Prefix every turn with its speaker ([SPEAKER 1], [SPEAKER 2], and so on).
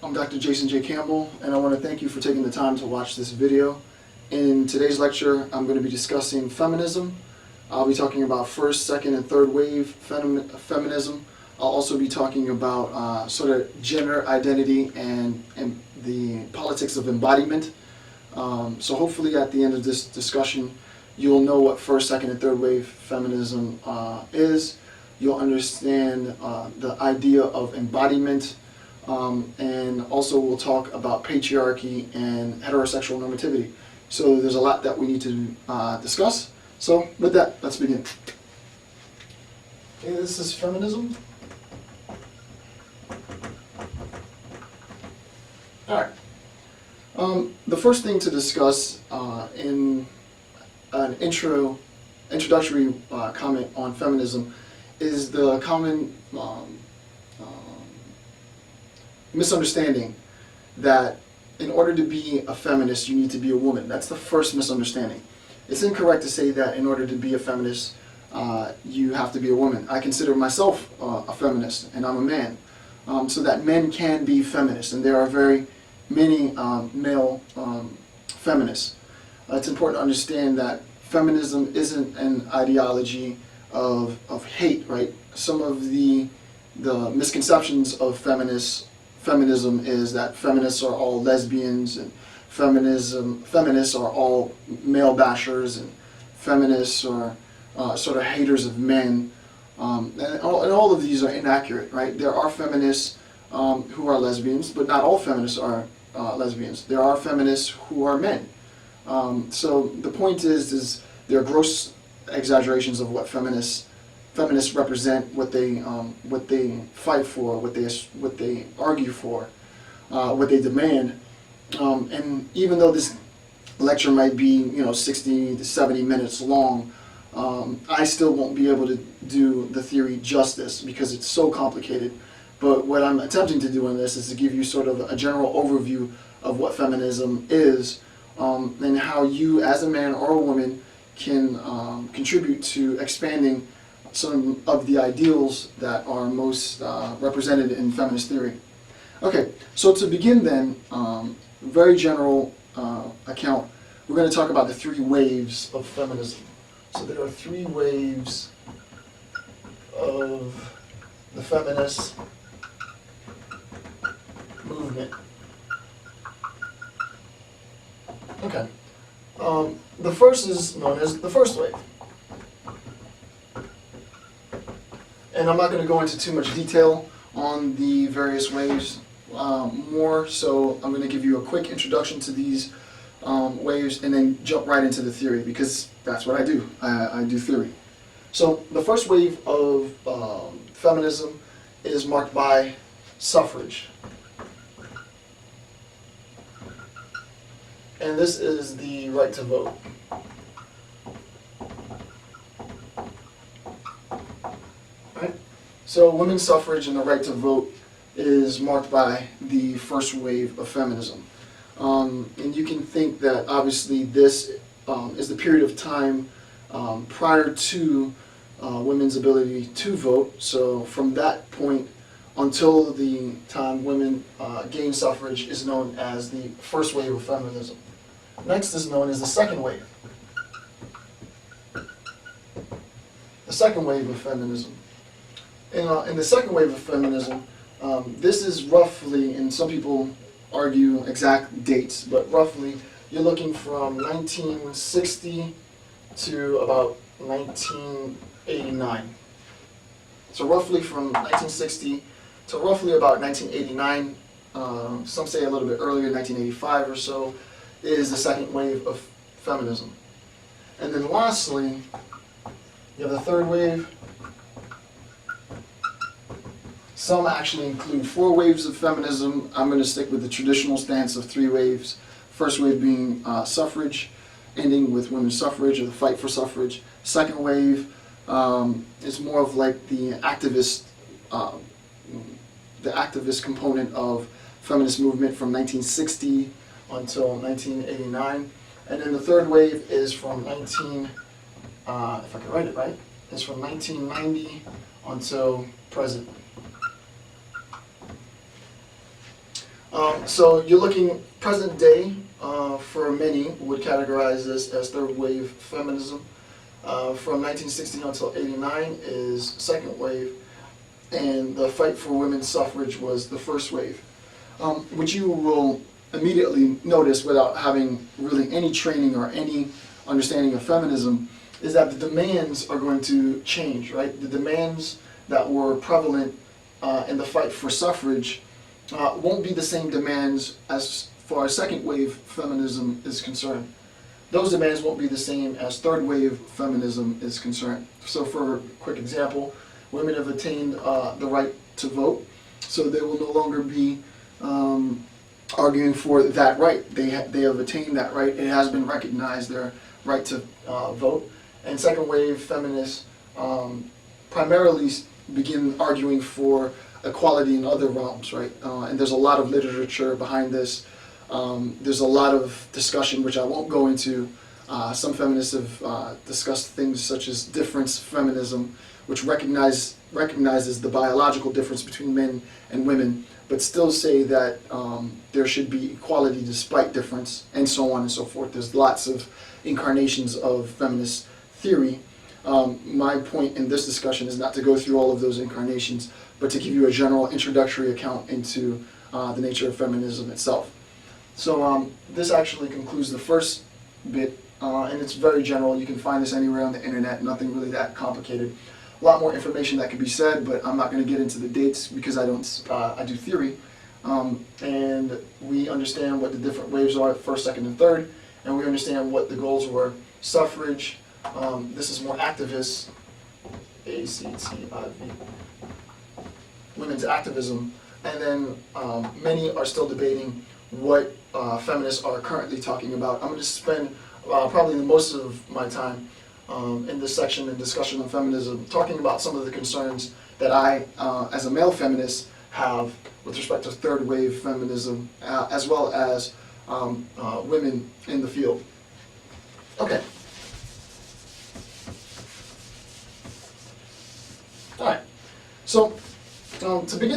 [SPEAKER 1] I'm Dr. Jason J. Campbell, and I want to thank you for taking the time to watch this video. In today's lecture, I'm going to be discussing feminism. I'll be talking about first, second, and third wave feminism. I'll also be talking about sort of gender identity and the politics of embodiment. So hopefully at the end of this discussion, you'll know what first, second, and third wave feminism is. You'll understand the idea of embodiment, and also we'll talk about patriarchy and heterosexual normativity. So there's a lot that we need to discuss. So with that, let's begin. Okay, this is feminism. All right. The first thing to discuss in an introductory comment on feminism is the common misunderstanding that in order to be a feminist, you need to be a woman. That's the first misunderstanding. It's incorrect to say that in order to be a feminist, you have to be a woman. I consider myself a feminist, and I'm a man. So that men can be feminists, and there are very many male feminists. It's important to understand that feminism isn't an ideology of hate, right? Some of the misconceptions of feminism is that feminists are all lesbians, and feminists are all male bashers, and feminists are sort of haters of men, and all of these are inaccurate, right? There are feminists who are lesbians, but not all feminists are lesbians. There are feminists who are men. So the point is there are gross exaggerations of what feminists represent, what they fight for, what they argue for, what they demand. And even though this lecture might be 60 to 70 minutes long, I still won't be able to do the theory justice because it's so complicated. But what I'm attempting to do in this is to give you sort of a general overview of what feminism is, and how you as a man or a woman can contribute to expanding some of the ideals that are most represented in feminist theory. Okay, so to begin then, very general account, we're going to talk about the three waves of feminism. So there are three waves of the feminist movement. Okay. The first is known as the first wave. And I'm not going to go into too much detail on the various waves, more so I'm going to give you a quick introduction to these waves and then jump right into the theory, because that's what I do. I do theory. So the first wave of feminism is marked by suffrage. And this is the right to vote. Right? So women's suffrage and the right to vote is marked by the first wave of feminism. And you can think that obviously this is the period of time prior to women's ability to vote. So from that point until the time women gain suffrage is known as the first wave of feminism. Next is known as the second wave. The second wave of feminism. In the second wave of feminism, this is roughly, and some people argue exact dates, but roughly you're looking from 1960 to about 1989. So roughly from 1960 to roughly about 1989, some say a little bit earlier, 1985 or so, is the second wave of feminism. And then lastly, you have the third wave. Some actually include 4 waves of feminism. I'm going to stick with the traditional stance of 3 waves. First wave being suffrage, ending with women's suffrage or the fight for suffrage. Second wave is more of like the activist component of feminist movement from 1960 until 1989. And then the third wave is from if I can write it right, is from 1990 until present. So you're looking present day, for many would categorize this as third wave feminism. From 1960 until 89 is second wave, and the fight for women's suffrage was the first wave. What you will immediately notice without having really any training or any understanding of feminism is that the demands are going to change, right? The demands that were prevalent in the fight for suffrage won't be the same demands as far as second wave feminism is concerned. Those demands won't be the same as third wave feminism is concerned. So for a quick example, women have attained the right to vote, so they will no longer be arguing for that right. They have attained that right. It has been recognized, their right to vote. And second wave feminists primarily begin arguing for equality in other realms, right? And there's a lot of literature behind this. There's a lot of discussion, which I won't go into. Some feminists have discussed things such as difference feminism, which recognizes the biological difference between men and women, but still say that there should be equality despite difference, and so on and so forth. There's lots of incarnations of feminist theory. My point in this discussion is not to go through all of those incarnations, but to give you a general introductory account into the nature of feminism itself. So this actually concludes the first bit, and it's very general. You can find this anywhere on the internet, nothing really that complicated. A lot more information that could be said, but I'm not going to get into the dates because I do theory. And we understand what the different waves are, first, second, and third, and we understand what the goals were. Suffrage, this is more activist, ACTIV, women's activism, and then many are still debating what feminists are currently talking about. I'm going to spend probably most of my time in this section in discussion on feminism talking about some of the concerns that I, as a male feminist, have with respect to third wave feminism, as well as women in the field. Okay. All right. So to begin